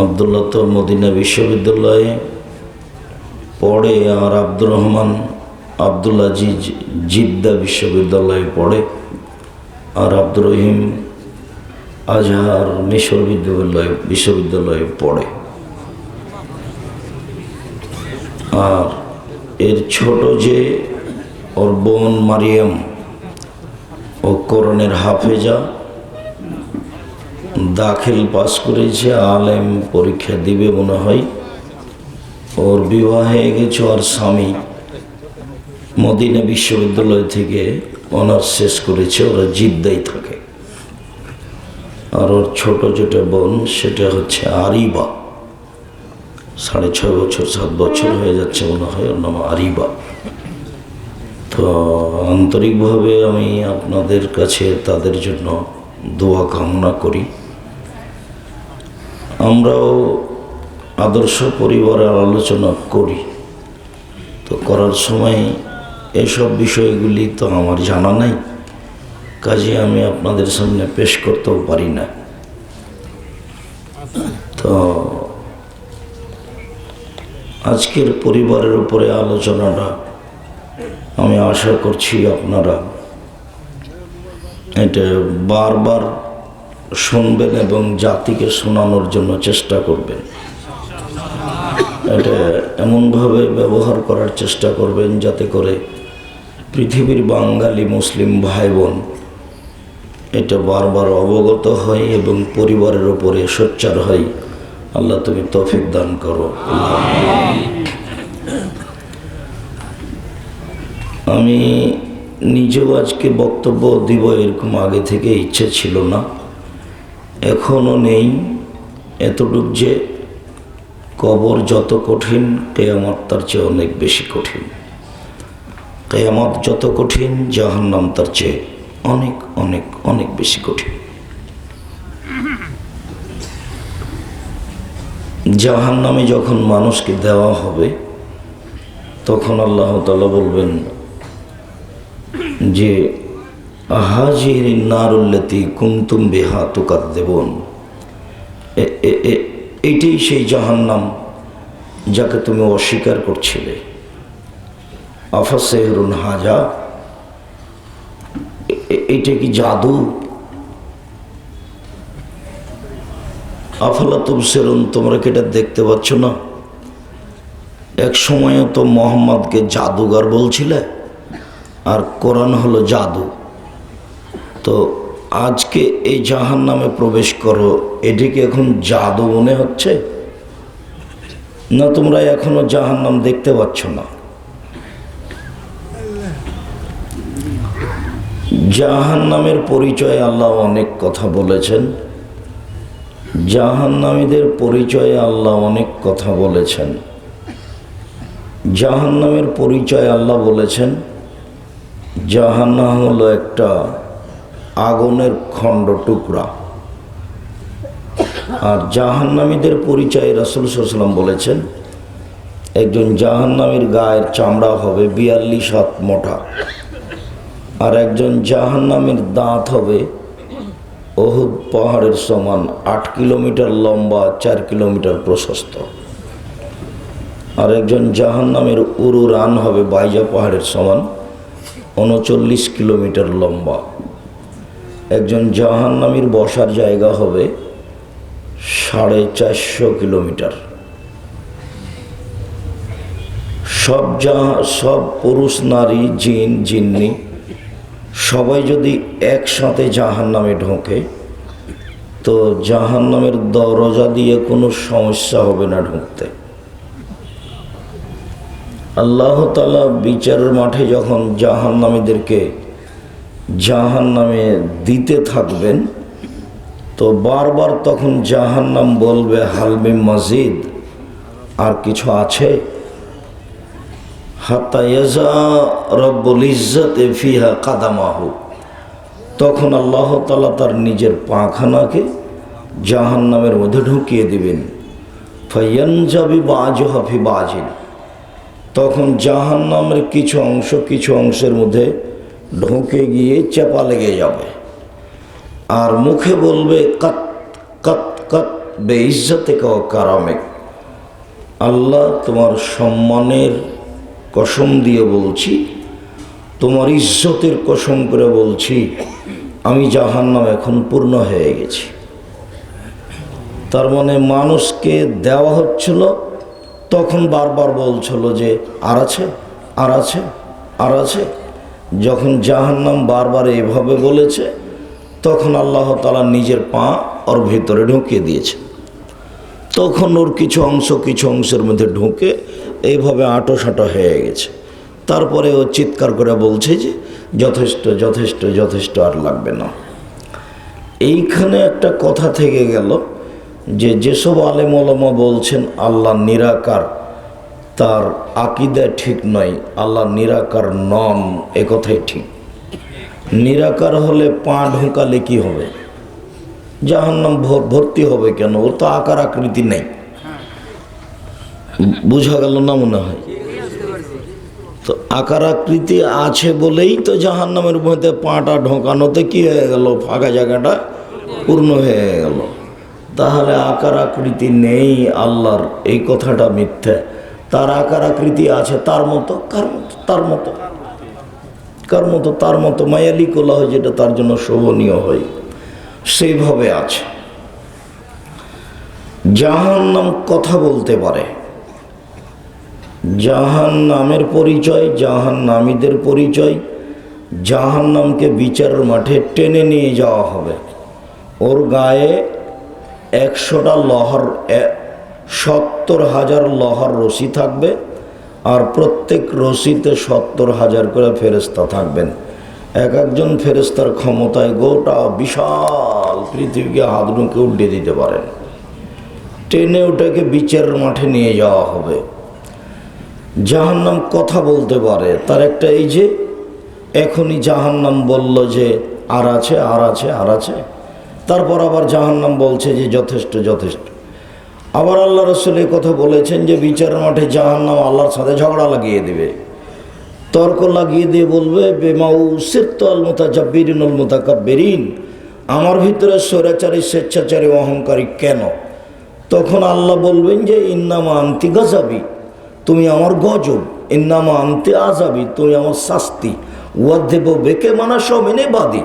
আবদুল্লাহ তো মদিনা বিশ্ববিদ্যালয়ে পড়ে, আর আব্দুর রহমান আব্দুল আজিজ জিদ্দা বিশ্ববিদ্যালয়ে পড়ে, আর আব্দুর রহিম আজহার মিশর বিশ্ববিদ্যালয়ে পড়ে। আর এর ছোট যে ওর বোন মারিয়াম, ও কোরআনের হাফেজা, দাখিল পাস করেছে, আলেম পরীক্ষা দিবে মনে হয়। ওর বিবাহ হয়ে গেছে, আর স্বামী মদিনা বিশ্ববিদ্যালয় থেকে অনার্স শেষ করেছে, ওরা জিদ্দাই থাকে। আর ওর ছোট যেটা বোন সেটা হচ্ছে আরিবা, 6.5 বছর 7 বছর হয়ে যাচ্ছে মনে হয়, ওর নাম আরিবা। তো আন্তরিকভাবে আমি আপনাদের কাছে তাদের জন্য দোয়া কামনা করি। আমরাও আদর্শ পরিবারের আলোচনা করি, তো করার সময় এসব বিষয়গুলি তো আমার জানা নাই, কাজে আমি আপনাদের সামনে পেশ করতেও পারি না। তো আজকের পরিবারের উপরে আলোচনাটা আমি আশা করছি আপনারা এটা বারবার শুনবেন এবং জাতিকে শোনানোর জন্য চেষ্টা করবেন। এটা এমনভাবে ব্যবহার করার চেষ্টা করবেন যাতে করে পৃথিবীর বাঙালি মুসলিম ভাই বোন এটা বারবার অবগত হয় এবং পরিবারের উপরে সোচ্চার হয়। আল্লাহ তুমি তৌফিক দান করো। আমি নিজেও আজকে বক্তব্য দিব এরকম আগে থেকে ইচ্ছে ছিল না, এখনও নেই। এতটুক যে কবর যত কঠিন, কিয়ামত তার চেয়ে অনেক বেশি কঠিন। কিয়ামত যত কঠিন, জাহান্নাম তার চেয়ে অনেক অনেক অনেক বেশি কঠিন। জাহান্নামে যখন মানুষকে দেওয়া হবে, তখন আল্লাহ তাআলা বলবেন যে হাযিহিন নারুল্লাতী কুনতুম বিহা তুকাদ্দিবুন, এইটাই সেই জাহান্নাম যাকে তুমি অস্বীকার করছিলে। আফাসিহরুন হাযা, এইটা কি জাদু? আফালা তুবসিরুন, তোমরা কি এটা দেখতে পাচ্ছ না? এক সময়ও তো মোহাম্মদকে জাদুঘর বলছিলে, আর কোরআন হলো জাদু। তো আজকে এই জাহান্নামে প্রবেশ করো, এটিকে এখন জাদু মনে হচ্ছে না? তোমরা এখনো জাহান্নাম দেখতে পাচ্ছ না। জাহান্নামের পরিচয়ে আল্লাহ অনেক কথা বলেছেন, জাহান্নামীদের পরিচয়ে আল্লাহ অনেক কথা বলেছেন। জাহান্নামের পরিচয় আল্লাহ বলেছেন, জাহান্নাম হলো একটা আগুনের খণ্ড টুকরা। আর জাহান্নামীদের পরিচয় রাসূল সাল্লাল্লাহু আলাইহি ওয়াসাল্লাম বলেছেন, একজন জাহান্নামীর গায়ের চামড়া হবে 42 হাত মোটা, আর একজন জাহান্নামীর দাঁত হবে উহুদ পাহাড়ের সমান, 8 কিলোমিটার লম্বা, 4 কিলোমিটার প্রশস্ত। আর একজন জাহান্নামের উরুরান হবে বাইজা পাহাড়ের সমান, 39 কিলোমিটার লম্বা। একজন জাহান্নামীর বসার জায়গা হবে 450 কিলোমিটার। সব পুরুষ নারী জিন জিন্নি সবাই যদি একসাথে জাহান্নামে ঢোকে, তো জাহান্নামের দরজা দিয়ে কোনো সমস্যা হবে না ঢুকতে। আল্লাহ তাআলা বিচারের মাঠে যখন জাহান্নামীদেরকে জাহান্নামে দিতে থাকবেন, তো বারবার তখন জাহান্নাম বলবে হালমি মজিদ, আর কিছু আছে? হাত্তা ইয়াজা রব্বুল ইজ্জতি ফিহা কাদামাহু, তখন আল্লাহ তাআলা তার নিজের পাখানাকে জাহান্নামের মধ্যে ঢুকিয়ে দিবেন। ফায়ানজাবি বাজুহা ফি বাজিন, তখন জাহান্নামের কিছু অংশের মধ্যে ঢুকে গিয়ে চাপা লেগে যাবে, আর মুখে বলবে কত কত কত, বেইজ্জতিকা ওয়া কারামিক, আল্লাহ তোমার সম্মানের কসম দিয়ে বলছি, তোমার ইজ্জতের কসম করে বলছি, আমি জাহান্নাম এখন পূর্ণ হয়ে গেছি। তার মানে মানুষকে দেওয়া হচ্ছিল, তখন বারবার বলছিল যে আর আছে, আর আছে, আর আছে। যখন জাহান্নাম বারবার এভাবে বলেছে, তখন আল্লাহ তাআলা নিজের পা ওর ভিতরে ঢুকিয়ে দিয়েছে। তখন ওর কিছু অংশের মধ্যে ঢুকে এইভাবে আঁটো সাঁটো হয়ে গেছে। তারপরে ও চিৎকার করে বলছে যে যথেষ্ট, যথেষ্ট, যথেষ্ট, আর লাগবে না। এইখানে একটা কথা থেকে গেল যে যেসব আলেম ওলামা বলছেন আল্লাহ নিরাকার, তার আকীদা ঠিক নয়। আল্লাহ নিরাকার নন, এ কথাই ঠিক। নিরাকার হলে পা ঢোকালে কি হবে? জাহান্নাম ভর্তি হবে কেন? ওর তো আকার আকৃতি নেই। বুঝা গেল না মনে হয়? তো আকার আকৃতি আছে বলেই তো জাহান্নামের মধ্যে পাটা ঢোকানোতে কি হয়ে গেল? ফাঁকা জায়গাটা পূর্ণ হয়ে গেল। তাহলে আকার আকৃতি নেই আল্লাহর, এই কথাটা মিথ্যা। তার আকার আকৃতি আছে, তার মতো, কার মতো? তার মতো, কার মতো? তার মতো মায়ালি কোলা হয়, যেটা তার জন্য শোভনীয় হয়, সেইভাবে আছে। জাহান্নাম কথা বলতে পারে। জাহান্নামের পরিচয়, জাহান্নামীদের পরিচয়, জাহান্নামকে বিচারের মাঠে টেনে নিয়ে যাওয়া হবে। ওর গায়ে 100টা লোহার 70,000 লোহার রশি থাকবে, আর প্রত্যেক রশিতে 70,000 করে ফেরেশতা থাকবেন। এক একজন ফেরেশতার ক্ষমতায় গোটা বিশাল পৃথিবীকে হাত ঢুকে উল্টে দিতে পারেন। টেনে ওটাকে বিচারের মাঠে নিয়ে যাওয়া হবে। জাহান্নাম কথা বলতে পারে। তার একটা এই যে এখনই জাহান্নাম বলল যে আর আছে, আর আছে, আর আছে। তারপর আবার জাহান্নাম বলছে যে যথেষ্ট, যথেষ্ট। আবার আল্লাহ রাসূল এই কথা বলেছেন যে বিচারের মাঠে জাহান্নাম আল্লাহর সাথে ঝগড়া লাগিয়ে দেবে, তর্ক লাগিয়ে দিয়ে বলবে বেমাউ সিরতু আল মুতাজাব্বিরিন আল মুতাকাব্বিরিন, আমার ভিতরে স্বৈরাচারী, স্বেচ্ছাচারী, অহংকারী কেন? তখন আল্লাহ বলবেন যে ইন্নামা আনতি গাজাবি, তুমি আমার গজব, ইন্নামা আনতি আজাবি, তুমি আমার শাস্তি, ওয়াদেব বেকে মানা সমিনে বাদী,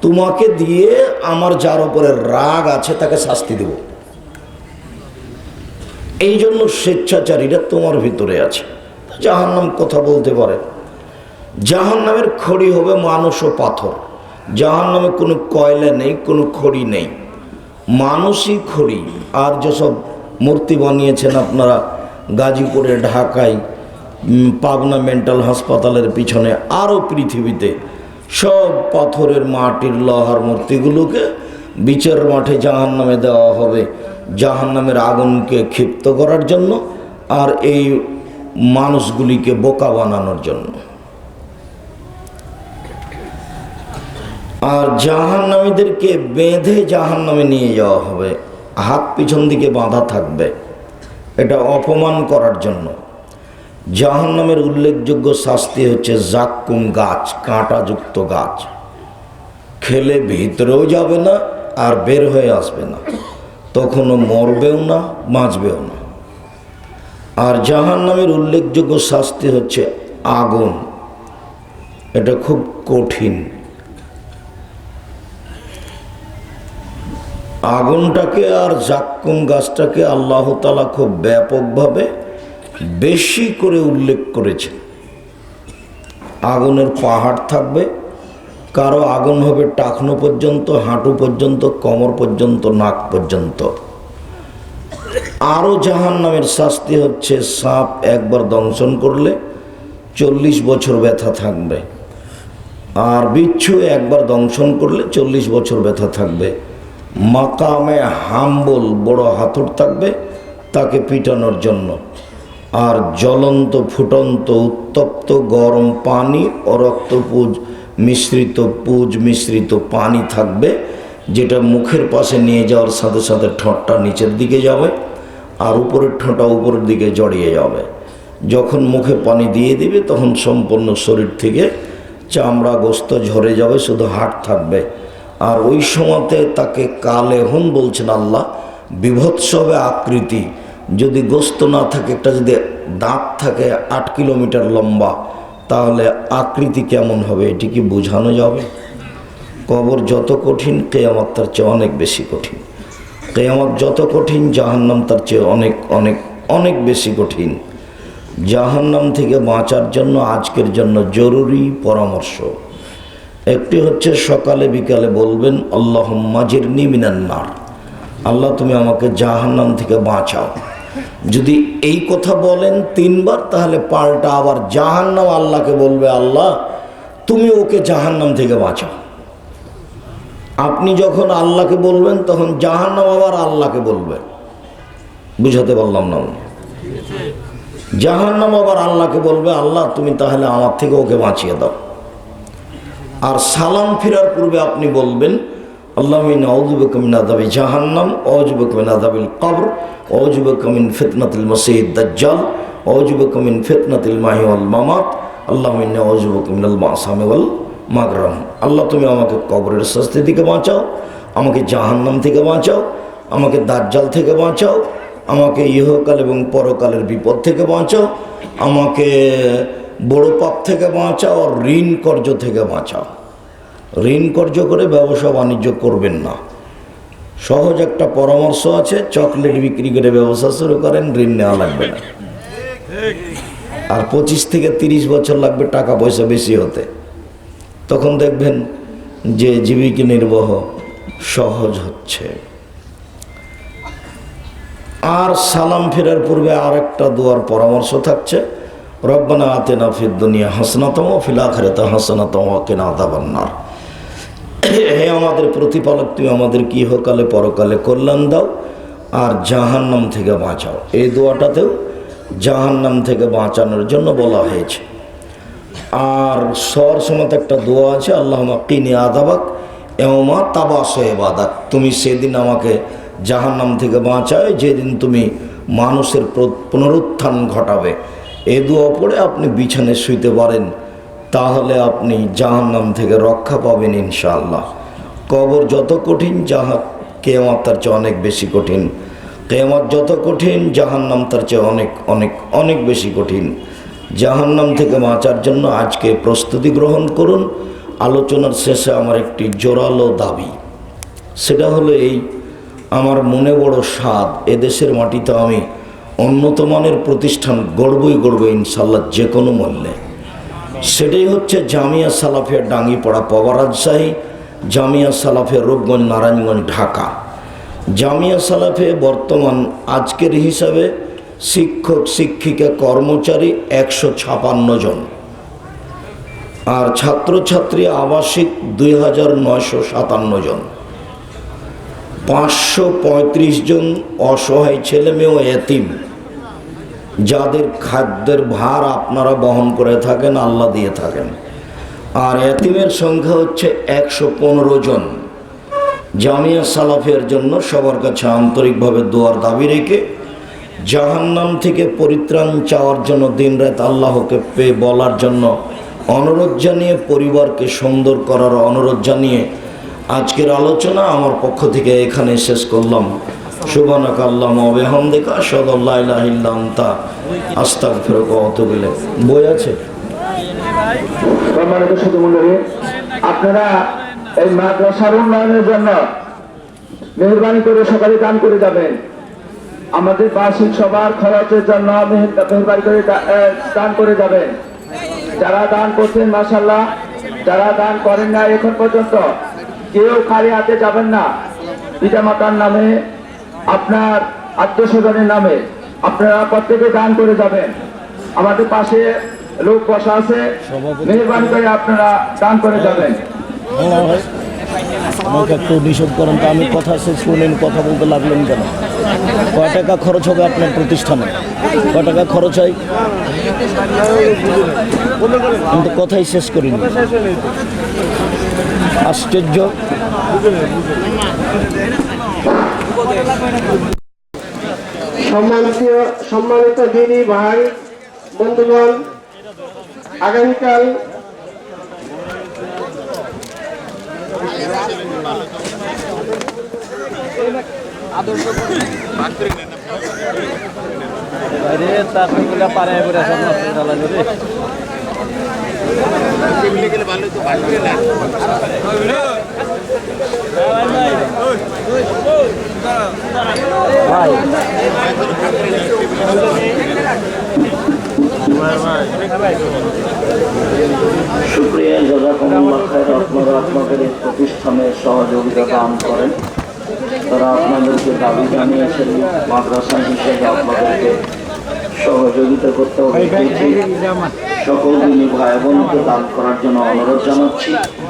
তোমাকে দিয়ে আমার যার উপরে রাগ আছে তাকে শাস্তি দেব। এই জন্য স্বেচ্ছাচারীরা তোমার ভিতরে আছে। জাহান্নাম কথা বলতে পারে। জাহান্নামের খড়ি হবে মানুষ ও পাথর। জাহান্নামে কোনো কয়লা নেই, কোনো খড়ি নেই, মানুষই খড়ি। আর যেসব মূর্তি বানিয়েছেন আপনারা গাজীপুরে, ঢাকায়, পাবনা মেন্টাল হাসপাতালের পিছনে, আরও পৃথিবীতে, সব পাথরের, মাটির, লোহার মূর্তিগুলোকে বিচারের মাঠে জাহান্নামে দেওয়া হবে, জাহান্নামের আগুনকে ক্ষিপ্ত করার জন্য আর এই মানুষগুলিকে বোকা বানানোর জন্য। আর জাহান্নামীদেরকে বেঁধে জাহান্নামে নিয়ে যাওয়া হবে, হাত পিছন দিকে বাঁধা থাকবে, এটা অপমান করার জন্য। জাহান্নামের উল্লেখযোগ্য শাস্তি হচ্ছে জাক্কুম গাছ, কাঁটাযুক্ত গাছ। খেলে ভিতরেও যাবে না আর বের হয়ে আসবে না, তখনও মরবেও না, বাঁচবেও না। আর জাহান্নামের উল্লেখযোগ্য শাস্তি হচ্ছে আগুন। এটা খুব কঠিন। আগুনটাকে আর জাক্কুম গাছটাকে আল্লাহ তাআলা খুব ব্যাপকভাবে বেশি করে উল্লেখ করেছে। আগুনের পাহাড় থাকবে, কারো আগুন হবে টাকনো পর্যন্ত, হাঁটু পর্যন্ত, কোমর পর্যন্ত, নাক পর্যন্ত। আরও জাহান্নামের শাস্তি হচ্ছে সাপ একবার দংশন করলে 40 বছর ব্যথা থাকবে, আর বিচ্ছু একবার দংশন করলে 40 বছর ব্যথা থাকবে। মাকামে হাম্বল, বড় হাতুড় থাকবে তাকে পিটানোর জন্য। আর জ্বলন্ত, ফুটন্ত, উত্তপ্ত গরম পানি ও রক্তপুজ মিশ্রিত পানি থাকবে, যেটা মুখের পাশে নিয়ে যাওয়ার সাথে সাথে ঠোঁটটা নিচের দিকে যাবে আর উপরের ঠোঁটটা উপরের দিকে জড়িয়ে যাবে। যখন মুখে পানি দিয়ে দিবে তখন সম্পূর্ণ শরীর থেকে চামড়া গোস্ত ঝরে যাবে, শুধু হাড় থাকবে। আর ওই সময়তে তাকে কালেহুন বলছেন আল্লাহ, বিভৎস হবে আকৃতি। যদি গোস্ত না থাকে, একটা যদি দাঁত থাকে 8 কিলোমিটার লম্বা, তাহলে আকৃতি কেমন হবে এটি কি বোঝানো যাবে? কবর যত কঠিন, কিয়ামত তার চেয়ে অনেক বেশি কঠিন। কিয়ামত যত কঠিন, জাহান্নাম তার চেয়ে অনেক অনেক অনেক বেশি কঠিন। জাহান্নাম থেকে বাঁচার জন্য আজকের জন্য জরুরি পরামর্শ একটি হচ্ছে, সকালে বিকালে বলবেন আল্লাহুম্মা জিরনি মিনান নার, আল্লাহ তুমি আমাকে জাহান্নাম থেকে বাঁচাও। যদি এই কথা বলেন 3 বার, তাহলে পাল্টা আবার জাহান্নাম আল্লাহকে বলবে, আল্লাহ তুমি ওকে জাহান্নাম থেকে বাঁচাও। আপনি যখন আল্লাহকে বলবেন, তখন জাহান্নাম আবার আল্লাহকে বলবে। বুঝাতে পারলাম না? জাহান্নাম আবার আল্লাহকে বলবে, আল্লাহ তুমি তাহলে আমার থেকে ওকে বাঁচিয়ে দাও। আর সালাম ফেরার পূর্বে আপনি বলবেন, আল্লাহুম্মা ইন্নী আউযু বিকা মিন আযাবি জাহান্নাম, আউযু বিকা মিন আযাবিল কবর, আউযু বিকা মিন ফিতনাতিল মাসীহিদ দাজ্জাল, আউযু বিকা মিন ফিতনাতিল মাহি ওয়াল মামাত, আল্লাহুম্মা ইন্নী আউযু বিকা মিনাল মাসামি ওয়াল মাগরাম। আল্লাহ তুমি আমাকে কবরের শাস্তি থেকে বাঁচাও, আমাকে জাহান্নাম থেকে বাঁচাও, আমাকে দাজ্জাল থেকে বাঁচাও, আমাকে ইহকাল এবং পরকালের বিপদ থেকে বাঁচাও, আমাকে বড় পাপ থেকে বাঁচাও, আর ঋণ কর্য থেকে বাঁচাও। ঋণ কর্য করে ব্যবসা বাণিজ্য করবেন না। সহজ একটা পরামর্শ আছে, চকলেট বিক্রি করে ব্যবসা শুরু করেন, ঋণ নেওয়া লাগবে না। আর 25 থেকে 30 বছর লাগবে টাকা পয়সা বেশি হতে, তখন দেখবেন যে জীবিকা নির্বাহ সহজ হচ্ছে। আর সালাম ফেরার পূর্বে আর একটা দোয়ার পরামর্শ থাকছে, রব্বানা আতিনা ফিদ দুনিয়া হাসানাতাও ওয়া ফিল আখিরাতি হাসানাতাও ওয়া কিনা আযাবান নার। হে আমাদের প্রতিপালক, তুমি আমাদেরকে ইহকালে পরকালে কল্যাণ দাও আর জাহান্নাম থেকে বাঁচাও। এই দোয়াটাতেও জাহান্নাম থেকে বাঁচানোর জন্য বলা হয়েছে। আর সর সময় একটা দোয়া আছে, আল্লাহুম্মা কিনি আযাবাক ইয়াওমা তাবাসু ইবাদাক, তুমি সেদিন আমাকে জাহান্নাম থেকে বাঁচাও যেদিন তুমি মানুষের পুনরুত্থান ঘটাবে। এই দোয়া পড়ে আপনি বিছানায় শুইতে পারেন, তাহলে আপনি জাহান্নাম থেকে রক্ষা পাবেন ইনশাআল্লাহ। কবর যত কঠিন, কিয়ামত তার চেয়ে অনেক বেশি কঠিন। কিয়ামত যত কঠিন, জাহান্নাম তার চেয়ে অনেক অনেক অনেক বেশি কঠিন। জাহান্নাম থেকে বাঁচার জন্য আজকে প্রস্তুতি গ্রহণ করুন। আলোচনার শেষে আমার একটি জোরালো দাবি, সেটা হলো এই, আমার মনে বড় স্বাদ, এদেশের মাটিতে আমি উন্নত মানের প্রতিষ্ঠান গড়বই গড়ব ইনশাল্লাহ, যে কোনো মূল্যে। সেটাই হচ্ছে জামিয়া সালাফিয়া ডাঙ্গিপাড়া পাওয়া রাজশাহী, জামিয়া সালাফিয়া রূপগঞ্জ নারায়ণগঞ্জ ঢাকা। জামিয়া সালাফে বর্তমান আজকের হিসাবে শিক্ষক শিক্ষিকা কর্মচারী 156 জন, আর ছাত্রছাত্রী আবাসিক 2957 জন, 535 জন অসহায় ছেলে মেয়ে ও এতিম, যাদের খাদ্যের ভার আপনারা বহন করে থাকেন, আল্লাহ দিয়ে থাকেন। আর এতিমের সংখ্যা হচ্ছে 115 জন। জামিয়া সালাফের জন্য সবার কাছে আন্তরিকভাবে দোয়ার দাবি রেখে, জাহান্নাম থেকে পরিত্রাণ চাওয়ার জন্য দিনরাত আল্লাহকে পেয়ে বলার জন্য অনুরোধ জানিয়ে, পরিবারকে সুন্দর করার অনুরোধ জানিয়ে আজকের আলোচনা আমার পক্ষ থেকে এখানে শেষ করলাম। সুবহানাকা আল্লাহুম্মা ওয়া বিহামদিকা আশহাদু আল্লা ইলাহা ইল্লা আনতা আস্তাগফিরুকা ওয়া আতুবু ইলাইক। বই আছে? সম্মানিত সুধীমণ্ডলী, আপনারা এই মাদ্রাসার উন্নয়নের জন্য মেহেরবানি করে সকালে দান করে যাবেন। আমাদের বার্ষিক সবার খরচের জন্য মেহেরবানি করে দান করে যাবেন। যারা দান করছেন মাশাআল্লাহ, যারা দান করেন না এখন পর্যন্ত, কেউ খালি হাতে যাবেন না। পিতামাতার নামে, আপনার আত্মীয়স্বজনের নামে আপনারা প্রত্যেকে দান করে যাবেন। আমাদের পাশে লোক বসা আছে, মেহেরবানি করে আপনারা দান করে যাবেন। আমাকে একটু নিষেধ করেন তো, আমি কথা শেষ করলেন, কথা বলতে লাগলেন কেন? কয় টাকা খরচ হবে আপনার প্রতিষ্ঠানে? কয় টাকা খরচ হয়? কিন্তু কথাই শেষ করিনি। আশ্চর্য। সম্মানিত দিনী ভাই বন্ধুগণ, আগামীকাল শুকরিয়া, জাযাকুমুল্লাহ খায়র। আপনারা আপনাদের এই প্রতিষ্ঠানে সহযোগিতা দান করেন। তারা আপনাদেরকে দাবি জানিয়েছেন মাদ্রাসা হিসেবে আপনাদেরকে সহযোগিতা করতে হবে। সকল দিনী ভাই বোনকে দান করার জন্য অনুরোধ জানাচ্ছি।